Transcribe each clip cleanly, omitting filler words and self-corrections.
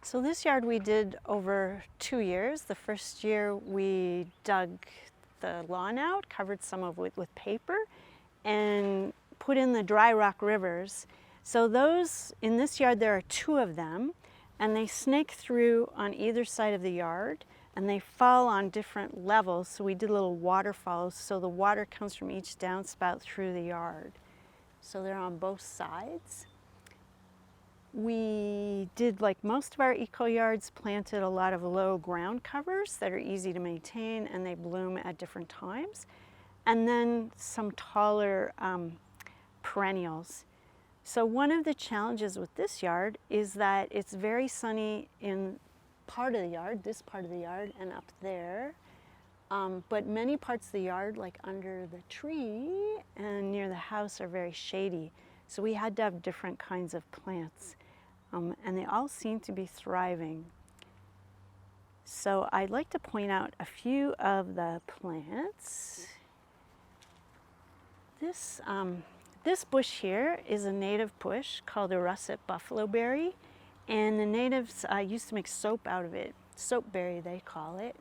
So this yard we did over 2 years. The first year we dug the lawn out, covered some of it with paper, and put in the dry rock rivers. So those, in this yard there are 2 of them, and they snake through on either side of the yard, and they fall on different levels. So we did little waterfalls, so the water comes from each downspout through the yard. So they're on both sides. We did, like most of our eco yards, planted a lot of low ground covers that are easy to maintain and they bloom at different times. And then some taller perennials. So one of the challenges with this yard is that it's very sunny in part of the yard, this part of the yard, and up there. But many parts of the yard, like under the tree and near the house, are very shady. So we had to have different kinds of plants. And they all seem to be thriving. So I'd like to point out a few of the plants. This bush here is a native bush called a russet buffaloberry, and the natives used to make soap out of it. Soapberry, they call it.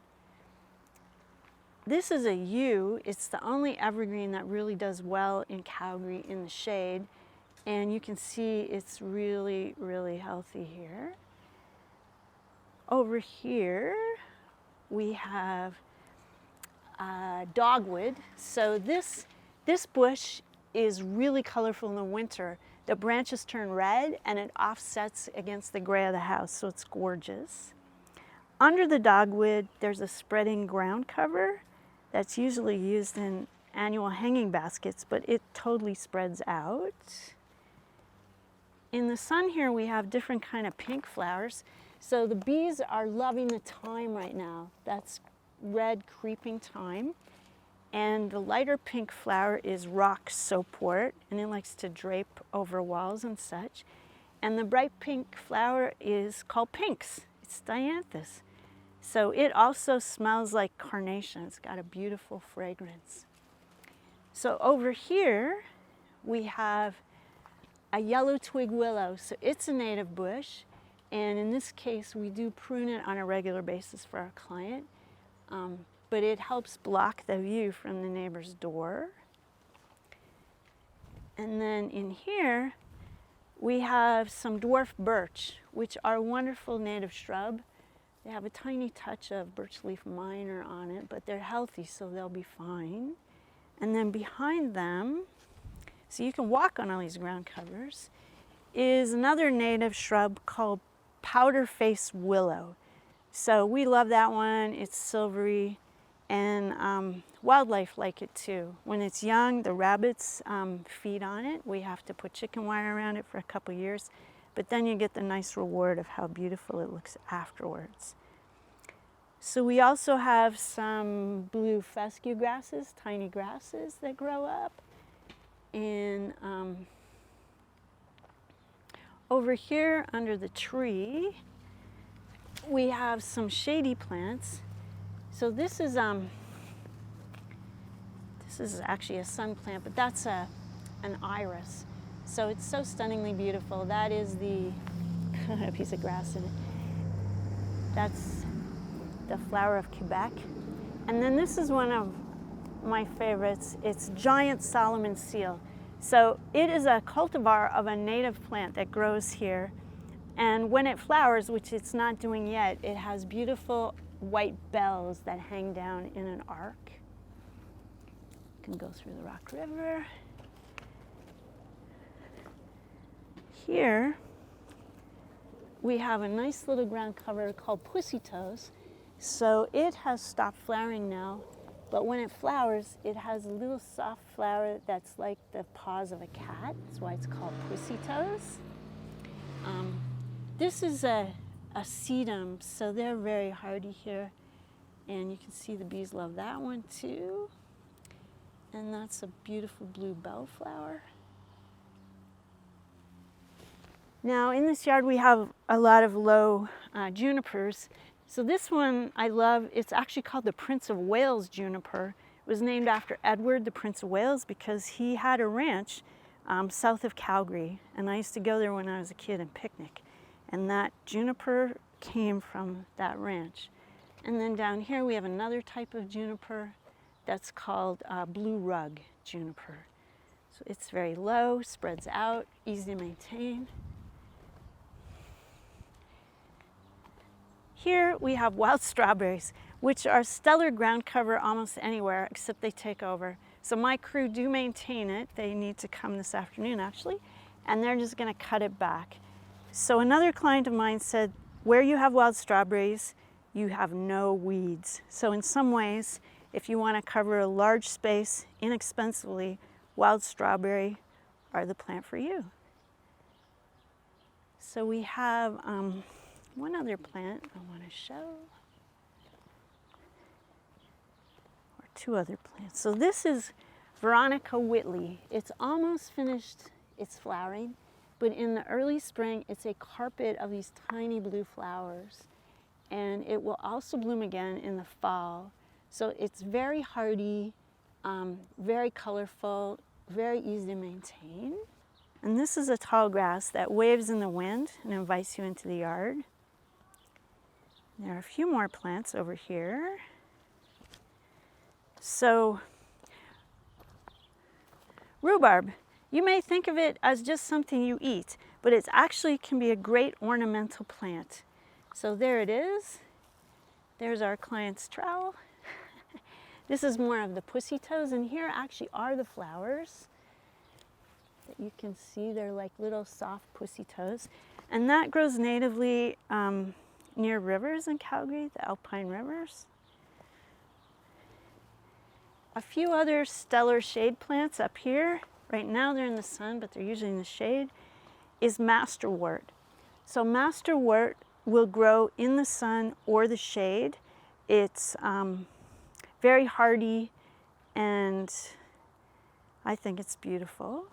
This is a yew. It's the only evergreen that really does well in Calgary in the shade. And you can see it's really, really healthy here. Over here, we have dogwood. So this bush is really colorful in the winter. The branches turn red and it offsets against the gray of the house, so it's gorgeous. Under the dogwood, there's a spreading ground cover that's usually used in annual hanging baskets, but it totally spreads out. In the sun here, we have different kind of pink flowers. So the bees are loving the thyme right now. That's red creeping thyme. And the lighter pink flower is rock soapwort, and it likes to drape over walls and such. And the bright pink flower is called pinks. It's dianthus. So it also smells like carnation. It's got a beautiful fragrance. So over here, we have a yellow twig willow. So it's a native bush, and in this case we do prune it on a regular basis for our client, but it helps block the view from the neighbor's door. And then in here we have some dwarf birch, which are a wonderful native shrub. They have a tiny touch of birch leaf minor on it, but they're healthy, so they'll be fine. And then behind them, so you can walk on all these ground covers, is another native shrub called powder face willow. So we love that one. It's silvery, and wildlife like it too. When it's young, the rabbits feed on it. We have to put chicken wire around it for a couple years, but then you get the nice reward of how beautiful it looks afterwards. So we also have some blue fescue grasses, tiny grasses that grow up. And over here under the tree, we have some shady plants. So this is actually a sun plant, but that's an iris. So it's so stunningly beautiful. That is a piece of grass in it. That's the flower of Quebec. And then this is one of my favorites. It's giant Solomon seal. So it is a cultivar of a native plant that grows here, and when it flowers, which it's not doing yet, it has beautiful white bells that hang down in an arc. You can go through the Rock River. Here we have a nice little ground cover called pussy toes. So it has stopped flowering now, but when it flowers, it has a little soft flower that's like the paws of a cat. That's why it's called pussy toes. This is a sedum, so they're very hardy here. And you can see the bees love that one too. And that's a beautiful blue bellflower. Now in this yard we have a lot of low junipers. So this one I love. It's actually called the Prince of Wales juniper. It was named after Edward, the Prince of Wales, because he had a ranch south of Calgary. And I used to go there when I was a kid and picnic. And that juniper came from that ranch. And then down here we have another type of juniper that's called blue rug juniper. So it's very low, spreads out, easy to maintain. Here we have wild strawberries, which are stellar ground cover almost anywhere except they take over. So my crew do maintain it. They need to come this afternoon actually, and they're just gonna cut it back. So another client of mine said, where you have wild strawberries, you have no weeds. So in some ways, if you wanna cover a large space inexpensively, wild strawberry are the plant for you. So we have one other plant I want to show, or two other plants. So this is Veronica Whitley. It's almost finished its flowering, but in the early spring, it's a carpet of these tiny blue flowers, and it will also bloom again in the fall. So it's very hardy, very colorful, very easy to maintain. And this is a tall grass that waves in the wind and invites you into the yard. There are a few more plants over here. So, rhubarb, you may think of it as just something you eat, but it actually can be a great ornamental plant. So there it is. There's our client's trowel. This is more of the pussy toes, and here actually are the flowers that you can see. They're like little soft pussy toes. And that grows natively near rivers in Calgary, the alpine rivers. A few other stellar shade plants up here. Right now they're in the sun, but they're usually in the shade, is masterwort. So masterwort will grow in the sun or the shade. It's very hardy, and I think it's beautiful.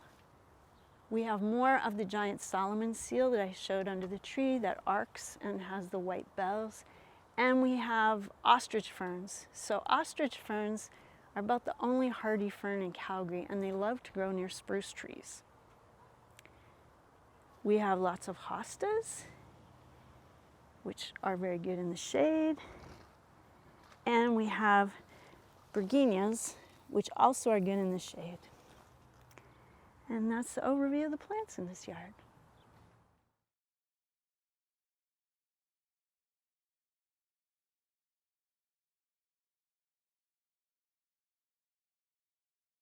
We have more of the giant Solomon seal that I showed under the tree that arcs and has the white bells. And we have ostrich ferns. So ostrich ferns are about the only hardy fern in Calgary, and they love to grow near spruce trees. We have lots of hostas, which are very good in the shade. And we have bergenias, which also are good in the shade. And that's the overview of the plants in this yard.